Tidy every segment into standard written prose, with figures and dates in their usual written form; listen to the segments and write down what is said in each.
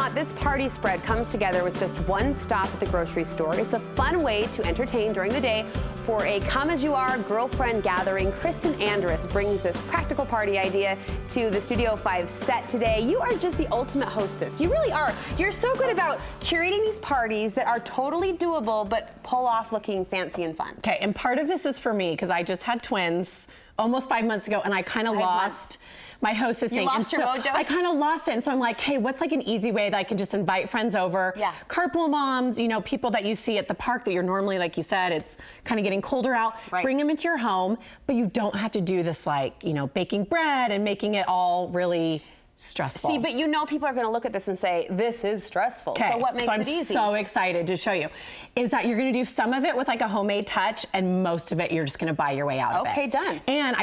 not, this party spread comes together with just one stop at the grocery store. It's a fun way to entertain during the day for a come-as-you-are girlfriend gathering. Kristin Andrus brings this practical party idea to the Studio 5 set today. You are just the ultimate hostess. You really are. You're so good about curating these parties that are totally doable but pull off looking fancy and fun. Okay, and part of this is for me because I just had twins almost 5 months ago, and I kind of lost my hostess thing. You lost your mojo? I kind of lost it, and so I'm like, hey, what's like an easy way that I can just invite friends over? Yeah. Carpool moms, you know, people that you see at the park that you're normally, like you said, it's kind of getting colder out. Right. Bring them into your home, but you don't have to do this like, you know, baking bread and making it all really stressful. See, but you know people are going to look at this and say, this is stressful. Okay, so what makes it easy? So I'm so excited to show you is that you're going to do some of it with like a homemade touch, and most of it you're just going to buy your way out of it. Okay, done. And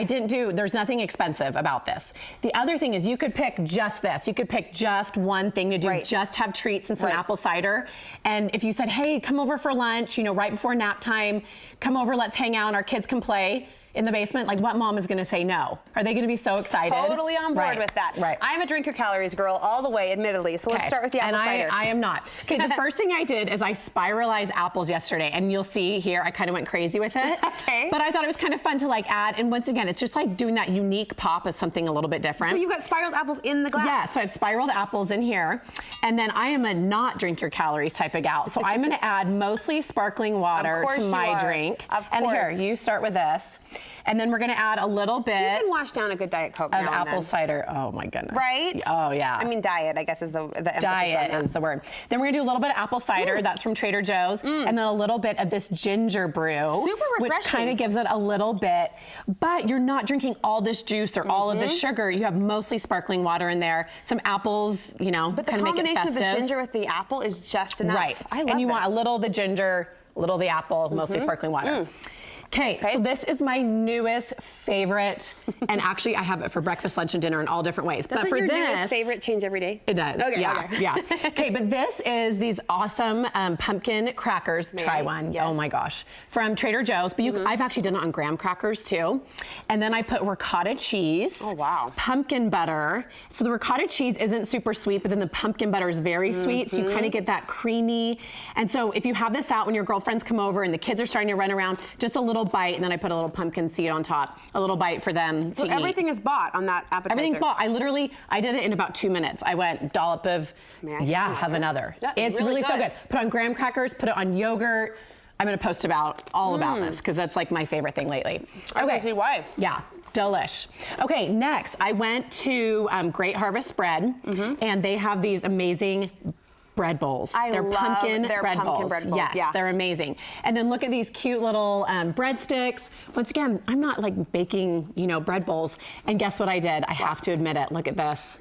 there's nothing expensive about this. The other thing is you could pick just this. You could pick just one thing to do, just have treats and some apple cider. And if you said, hey, come over for lunch, you know, right before nap time, come over, let's hang out, and our kids can play in the basement, like what mom is going to say no? Are they going to be so excited? Totally on board with that. Right. I'm a drink your calories girl all the way, admittedly. So let's start with the apple cider. And I am not. Okay, the first thing I did is I spiralized apples yesterday, and you'll see here I kind of went crazy with it. Okay. But I thought it was kind of fun to like add, and once again, it's just like doing that unique pop of something a little bit different. So you got spiraled apples in the glass? Yeah, so I have spiraled apples in here, and then I am a not drink your calories type of gal, so I'm going to add mostly sparkling water to my drink. Of course. And here, you start with this, and then we're going to add a little bit. You can wash down a good Diet Coke of now and apple then. cider. Oh my goodness. Right? Oh yeah. I mean, diet, I guess, is the emphasis Diet on that. is the word. Then we're gonna do a little bit of apple cider. That's from Trader Joe's. And then a little bit of this ginger brew. Super refreshing. Which kind of gives it a little bit, but you're not drinking all this juice or all of this sugar. You have mostly sparkling water in there. Some apples, you know, But the kind of make it festive. combination of the ginger with the apple is just enough. Right. I love and you this. want a little of the ginger, a little of the apple, mostly sparkling water. Okay, so this is my newest favorite, and actually I have it for breakfast, lunch, and dinner in all different ways. Doesn't but for your this, newest favorite change every day? it does. Okay, yeah, okay. yeah. Okay, but this is these awesome pumpkin crackers. Try one. Yes. Oh my gosh, from Trader Joe's. But I've actually done it on graham crackers too, and then I put ricotta cheese. Oh wow. Pumpkin butter. So the ricotta cheese isn't super sweet, but then the pumpkin butter is very sweet. So you kind of get that creamy. And so if you have this out when your girlfriends come over and the kids are starting to run around, just a little bite, and then I put a little pumpkin seed on top, a little bite for them to eat. So everything is bought on that appetizer? Everything's bought. I did it in about 2 minutes. I went dollop of, have another. It's really so good. Put on graham crackers, put it on yogurt. I'm gonna post about this because that's like my favorite thing lately. Okay. I can see why. Yeah. Delish. Okay, next I went to Great Harvest Bread, and they have these amazing bread bowls. They're pumpkin bread bowls. Yes, yeah. they're amazing. And then look at these cute little breadsticks. Once again, I'm not like baking, you know, bread bowls. And guess what I did? I have to admit it. Look at this.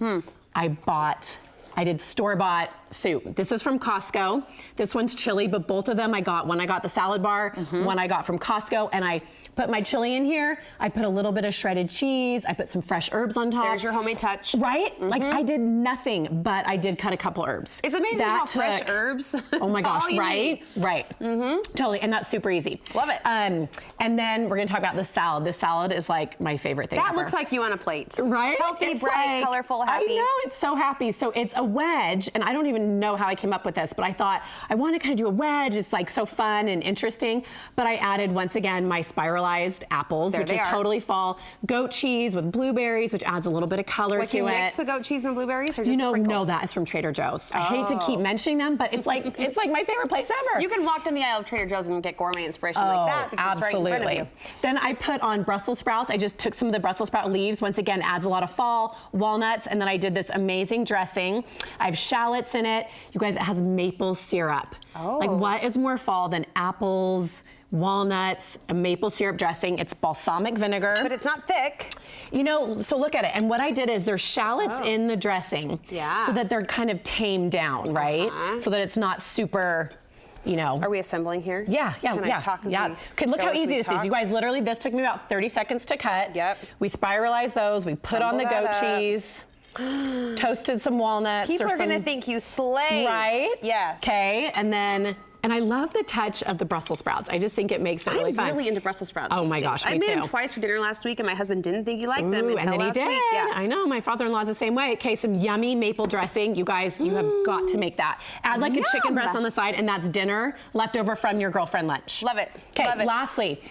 I did store-bought soup. This is from Costco. This one's chili, but both of them I got. One I got the salad bar, one I got from Costco, and I put my chili in here. I put a little bit of shredded cheese. I put some fresh herbs on top. There's your homemade touch. Right? Like I did nothing, but I did cut a couple herbs. It's amazing how fresh herbs. Oh my gosh, right? Right. Totally, and that's super easy. Love it. And then we're gonna talk about the salad. The salad is like my favorite thing That ever. looks like you on a plate. Right? Healthy, It's bright, like, colorful, happy. I know, it's so happy. So it's a wedge, and I don't even know how I came up with this, but I thought I want to kind of do a wedge. It's like so fun and interesting. But I added, once again, my spiralized apples, which is totally fall. Goat cheese with blueberries, which adds a little bit of color to it. You mix the goat cheese and the blueberries, or just You know, sprinkled? no, that is from Trader Joe's. I hate to keep mentioning them, but it's like my favorite place ever. You can walk down the aisle of Trader Joe's and get gourmet inspiration like that because it's right in front of you. Then I put on Brussels sprouts. I just took some of the Brussels sprout leaves. Once again, adds a lot of fall, walnuts, and then I did this amazing dressing. I have shallots in it. You guys, it has maple syrup. Oh. Like, what is more fall than apples, walnuts, a maple syrup dressing? It's balsamic vinegar. But it's not thick. You know, so look at it. And what I did is there's shallots in the dressing. Yeah. So that they're kind of tamed down, right? So that it's not super, you know. Are we assembling here? Yeah. Can I talk and see? Okay, look Go how as easy we this talk? is. You guys, literally, this took me about 30 seconds to cut. Yep. We spiralized those. We put on the Crumble goat that up. cheese. Toasted some walnuts. People or are going to some, think you slayed. right? Yes. Okay, and then And I love the touch of the Brussels sprouts. I just think it makes it really fun. I'm really into Brussels sprouts. Oh my gosh, me I made too. them twice for dinner last week, and my husband didn't think he liked them until and then he last did. week. Yeah. I know, my father-in-law's the same way. Okay, some yummy maple dressing. You guys, you have got to make that. Add like a chicken breast on the side, and that's dinner left over from your girlfriend lunch. Love it. Okay, lastly,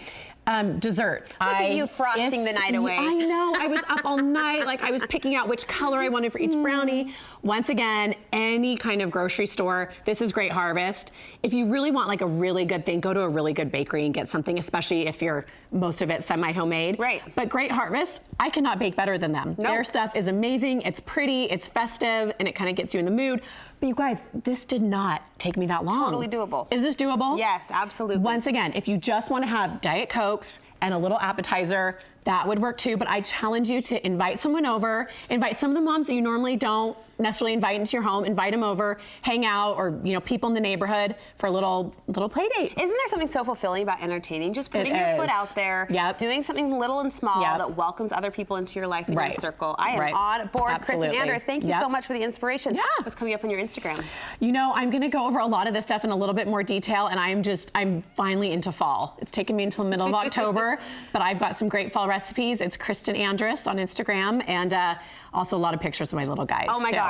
dessert. Look at you frosting the night away. I know, I was up all night, like I was picking out which color I wanted for each brownie. Once again, any kind of grocery store, this is Great Harvest. If you really want like a really good thing, go to a really good bakery and get something, especially if you're most of it semi-homemade. Right. But Great Harvest, I cannot bake better than them. Nope. Their stuff is amazing, it's pretty, it's festive, and it kind of gets you in the mood. But you guys, this did not take me that long. Totally doable. Is this doable? Yes, absolutely. Once again, if you just want to have Diet Cokes and a little appetizer, that would work too. But I challenge you to invite someone over, invite some of the moms that you normally don't necessarily invite into your home, invite them over, hang out, or people in the neighborhood for a little play date. Isn't there something so fulfilling about entertaining? Just putting your foot out there, doing something little and small that welcomes other people into your life and your circle. I am on board. Absolutely. Kristin Andrus, thank you so much for the inspiration. What's coming up on your Instagram? I'm going to go over a lot of this stuff in a little bit more detail, and I'm finally into fall. It's taken me until the middle of October, but I've got some great fall recipes. It's Kristin Andrus on Instagram, and also a lot of pictures of my little guys. Oh my gosh.